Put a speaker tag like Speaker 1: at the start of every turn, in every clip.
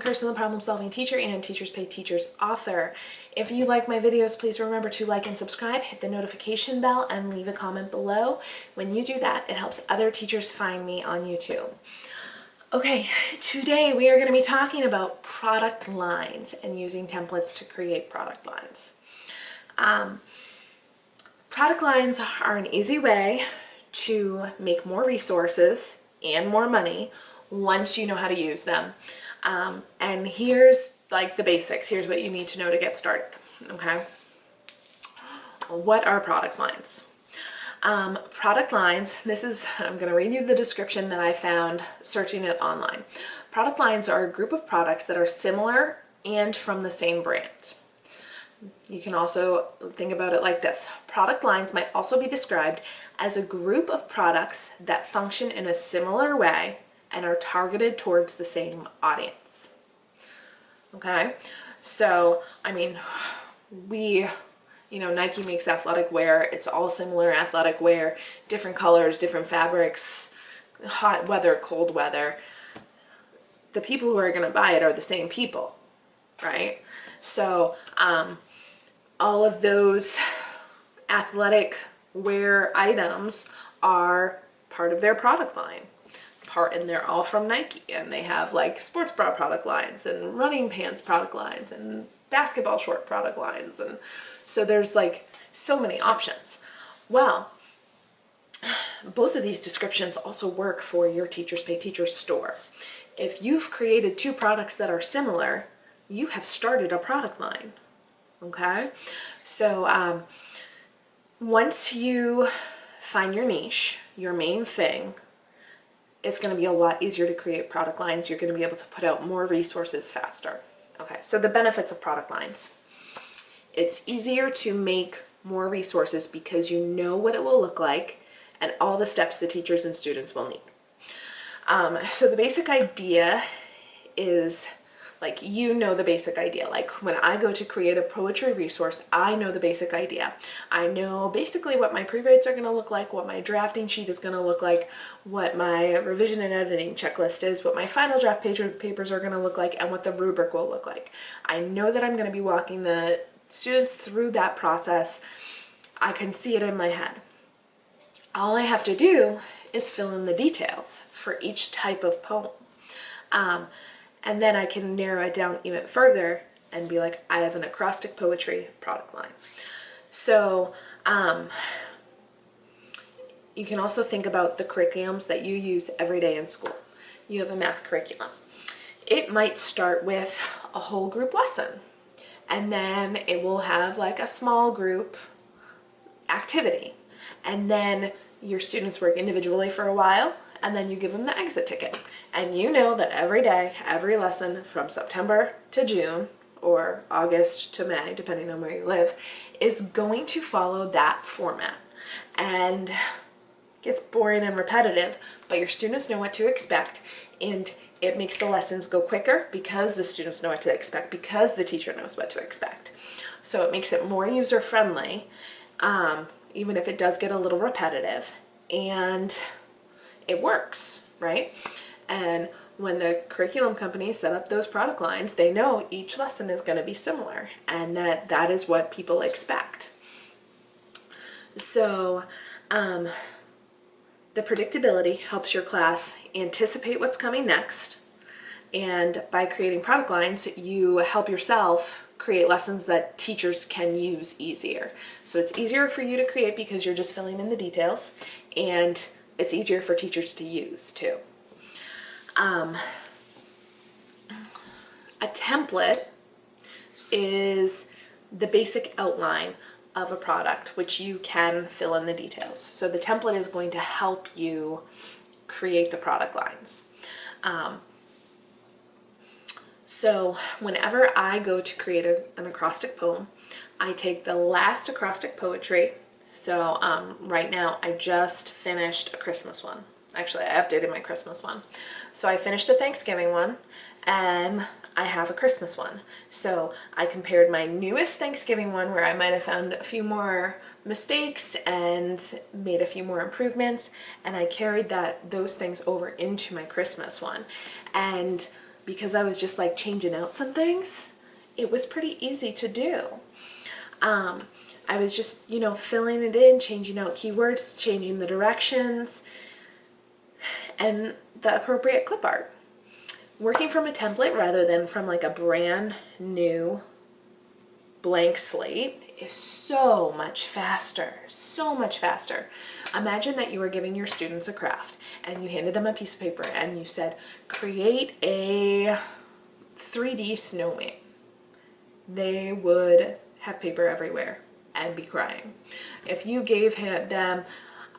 Speaker 1: Kirsten, the Problem Solving Teacher and Teachers Pay Teachers author. If you like my videos, please remember to like and subscribe, hit the notification bell, and leave a comment below. When you do that, it helps other teachers find me on YouTube. Okay, today we are going to be talking about product lines and using templates to create product lines. Product lines are an easy way to make more resources and more money once you know how to use them. And here's like the basics. Here's what you need to know to get started, okay? What are product lines? Product lines, I'm going to read you the description that I found searching it online. Product lines are a group of products that are similar and from the same brand. You can also think about it like this. Product lines might also be described as a group of products that function in a similar way and are targeted towards the same audience. Okay, so I mean, Nike makes athletic wear. It's all similar athletic wear, different colors, different fabrics, hot weather, cold weather. The people who are going to buy it are the same people, right? So all of those athletic wear items are part of their product line. And they're all from Nike, and they have like sports bra product lines and running pants product lines and basketball short product lines, and so there's like so many options. Well, both of these descriptions also work for your Teachers Pay Teachers store. If you've created two products that are similar, you have started a product line. Okay, so once you find your niche, your main thing, it's going to be a lot easier to create product lines. You're going to be able to put out more resources faster. Okay, so the benefits of product lines. It's easier to make more resources because you know what it will look like and all the steps the teachers and students will need. So the basic idea is, like, the basic idea. Like when I go to create a poetry resource, I know the basic idea. I know basically what my pre-writes are going to look like, what my drafting sheet is going to look like, what my revision and editing checklist is, what my final draft papers are going to look like, and what the rubric will look like. I know that I'm going to be walking the students through that process. I can see it in my head. All I have to do is fill in the details for each type of poem. And then I can narrow it down even further and be like, I have an acrostic poetry product line. So you can also think about the curriculums that you use every day in school. You have a math curriculum. It might start with a whole group lesson, and then it will have like a small group activity. And then your students work individually for a while, and then you give them the exit ticket. And you know that every day, every lesson from September to June or August to May, depending on where you live, is going to follow that format. And it gets boring and repetitive, but your students know what to expect, and it makes the lessons go quicker because the students know what to expect, because the teacher knows what to expect. So it makes it more user-friendly, even if it does get a little repetitive, and it works, right? And when the curriculum companies set up those product lines, they know each lesson is going to be similar, and that is what people expect. So the predictability helps your class anticipate what's coming next, and by creating product lines, you help yourself create lessons that teachers can use easier. So it's easier for you to create because you're just filling in the details, and it's easier for teachers to use too. A template is the basic outline of a product, which you can fill in the details. So the template is going to help you create the product lines. So whenever I go to create an acrostic poem, I take the last acrostic poetry. So right now I just finished a Christmas one. Actually, I updated my Christmas one. So I finished a Thanksgiving one, and I have a Christmas one. So I compared my newest Thanksgiving one, where I might have found a few more mistakes and made a few more improvements, and I carried those things over into my Christmas one. And because I was just like changing out some things, it was pretty easy to do. I was just, you know, filling it in, changing out keywords, changing the directions, and the appropriate clip art. Working from a template rather than from like a brand new blank slate is so much faster, so much faster. Imagine that you were giving your students a craft and you handed them a piece of paper and you said, create a 3D snowman. They would have paper everywhere and be crying. If you gave them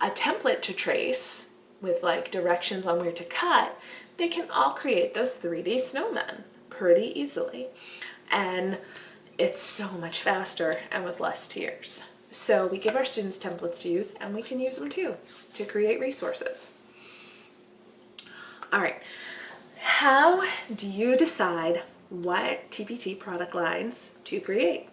Speaker 1: a template to trace with like directions on where to cut, they can all create those 3D snowmen pretty easily. And it's so much faster and with less tears. So we give our students templates to use, and we can use them too to create resources. All right, how do you decide what TpT product lines to create?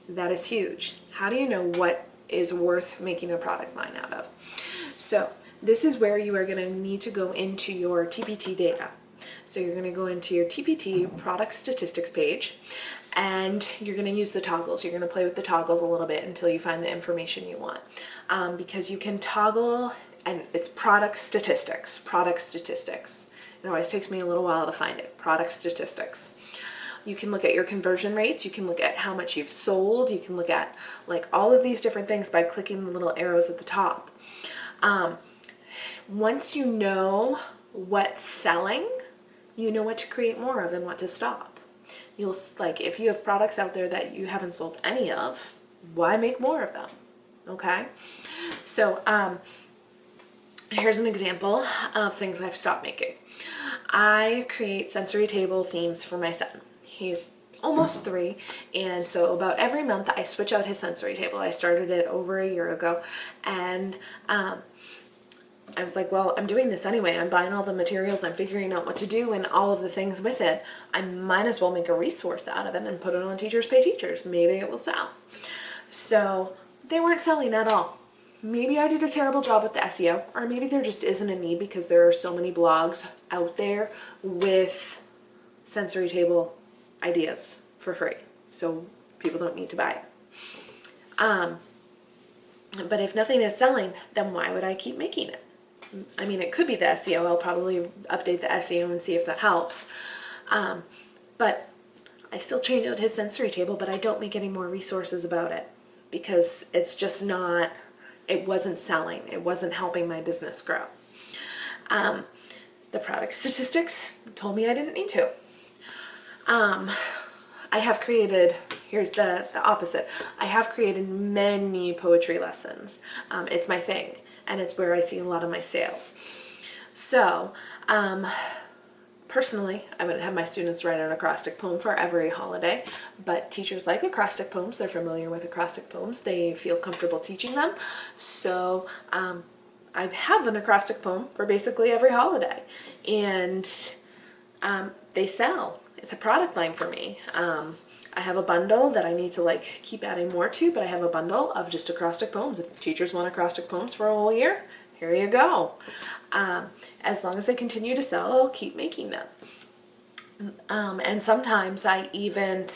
Speaker 1: That is huge. How do you know what is worth making a product line out of? So this is where you are going to need to go into your TpT data. So you're going to go into your TpT product statistics page, and you're going to use the toggles. You're going to play with the toggles a little bit until you find the information you want, because you can toggle, and it's product statistics. It always takes me a little while to find it. Product statistics. You can look at your conversion rates. You can look at how much you've sold. You can look at like all of these different things by clicking the little arrows at the top. Once you know what's selling, you know what to create more of and what to stop. You'll, like, if you have products out there that you haven't sold any of, why make more of them? Okay? So here's an example of things I've stopped making. I create sensory table themes for my son. He's almost 3, and so about every month I switch out his sensory table. I started it over a year ago, and I was like, well, I'm doing this anyway. I'm buying all the materials, I'm figuring out what to do and all of the things with it. I might as well make a resource out of it and put it on Teachers Pay Teachers. Maybe it will sell. So they weren't selling at all. Maybe I did a terrible job with the SEO, or maybe there just isn't a need because there are so many blogs out there with sensory table ideas for free. So people don't need to buy it. But if nothing is selling, then why would I keep making it? I mean, it could be the SEO. I'll probably update the SEO and see if that helps. But I still change out his sensory table, but I don't make any more resources about it because it's just not, it wasn't selling. It wasn't helping my business grow. The product statistics told me I didn't need to. I have created, here's the opposite. I have created many poetry lessons. It's my thing, and it's where I see a lot of my sales. So, personally, I wouldn't have my students write an acrostic poem for every holiday, but teachers like acrostic poems. They're familiar with acrostic poems. They feel comfortable teaching them. So, I have an acrostic poem for basically every holiday, and they sell. It's a product line for me. I have a bundle that I need to like keep adding more to, but I have a bundle of just acrostic poems. If teachers want acrostic poems for a whole year, here you go. As long as they continue to sell, I'll keep making them. And sometimes I even,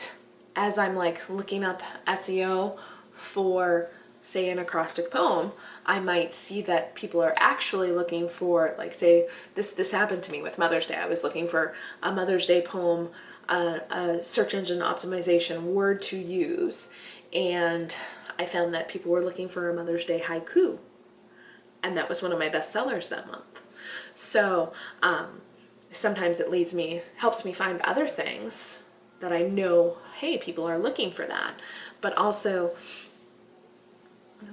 Speaker 1: as I'm like looking up SEO for, say, an acrostic poem, I might see that people are actually looking for, like, say, this happened to me with Mother's Day. I was looking for a Mother's Day poem, a search engine optimization word to use, and I found that people were looking for a Mother's Day haiku, and that was one of my best sellers that month. So sometimes it helps me find other things that I know, hey, people are looking for that, but also,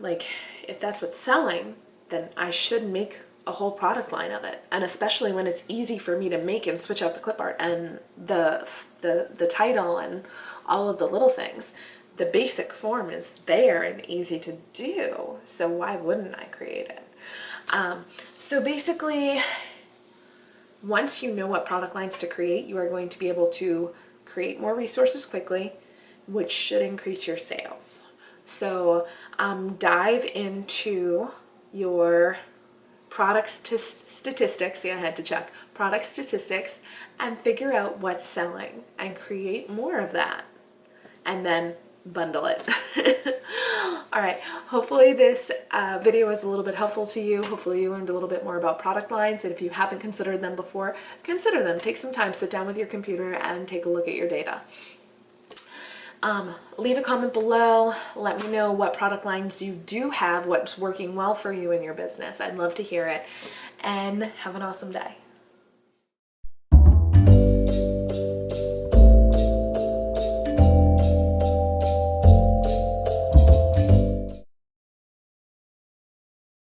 Speaker 1: like, if that's what's selling, then I should make a whole product line of it. And especially when it's easy for me to make and switch out the clip art and the title and all of the little things. The basic form is there and easy to do, so why wouldn't I create it? So basically, once you know what product lines to create, you are going to be able to create more resources quickly, which should increase your sales. So dive into your product statistics. See, I had to check. product statistics, and figure out what's selling and create more of that, and then bundle it. All right, hopefully this video was a little bit helpful to you. Hopefully you learned a little bit more about product lines, and if you haven't considered them before, consider them. Take some time, sit down with your computer and take a look at your data. Leave a comment below. Let me know what product lines you do have, what's working well for you in your business. I'd love to hear it, and have an awesome day.